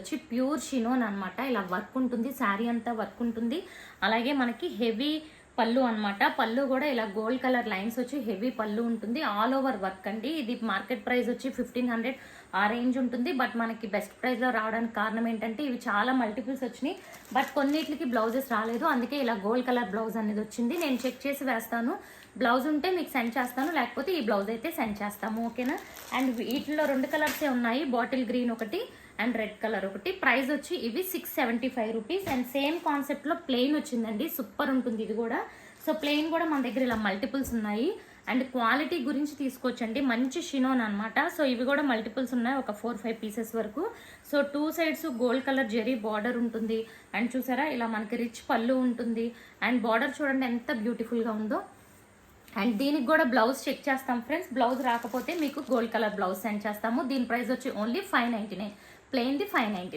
వచ్చి ప్యూర్ షినోన్ అనమాట. ఇలా వర్క్ ఉంటుంది, శారీ అంతా వర్క్ ఉంటుంది. అలాగే మనకి హెవీ పళ్ళు అనమాట. పళ్ళు కూడా ఇలా గోల్డ్ కలర్ లైన్స్ వచ్చి హెవీ పళ్ళు ఉంటుంది. ఆల్ ఓవర్ వర్క్ అండి. ఇది మార్కెట్ ప్రైస్ వచ్చి 1500 ఆ రేంజ్ ఉంటుంది. బట్ మనకి బెస్ట్ ప్రైస్లో రావడానికి కారణం ఏంటంటే ఇవి చాలా మల్టిపుల్స్ వచ్చినాయి, బట్ కొన్నిటికి బ్లౌజెస్ రాలేదు. అందుకే ఇలా గోల్డ్ కలర్ బ్లౌజ్ అనేది వచ్చింది. నేను చెక్ చేసి వేస్తాను. బ్లౌజ్ ఉంటే మీకు సెండ్ చేస్తాను, లేకపోతే ఈ బ్లౌజ్ అయితే సెండ్ చేస్తాము, ఓకేనా. అండ్ వీటిలో 2 కలర్సే ఉన్నాయి, బాటిల్ గ్రీన్ ఒకటి అండ్ రెడ్ కలర్ ఒకటి. ప్రైస్ వచ్చి ఇవి 675 రూపీస్. అండ్ సేమ్ కాన్సెప్ట్లో ప్లెయిన్ వచ్చిందండి, సూపర్ ఉంటుంది ఇది కూడా. సో ప్లెయిన్ కూడా మన దగ్గర ఇలా మల్టిపుల్స్ ఉన్నాయి. అండ్ క్వాలిటీ గురించి తీసుకోవచ్చండి, మంచి షినోన్ అనమాట. సో ఇవి కూడా మల్టిపుల్స్ ఉన్నాయి, ఒక 4-5 పీసెస్ వరకు. So 2 sides gold colour zari border ఉంటుంది. అండ్ చూసారా ఇలా మనకి రిచ్ పళ్ళు ఉంటుంది. అండ్ బార్డర్ చూడండి ఎంత బ్యూటిఫుల్గా ఉందో. అండ్ దీనికి కూడా బ్లౌజ్ చెక్ చేస్తాం ఫ్రెండ్స్. బ్లౌజ్ రాకపోతే మీకు గోల్డ్ కలర్ బ్లౌజ్ సెండ్ చేస్తాము. దీని ప్రైస్ వచ్చి ఓన్లీ 599, ప్లెయిన్ది 599.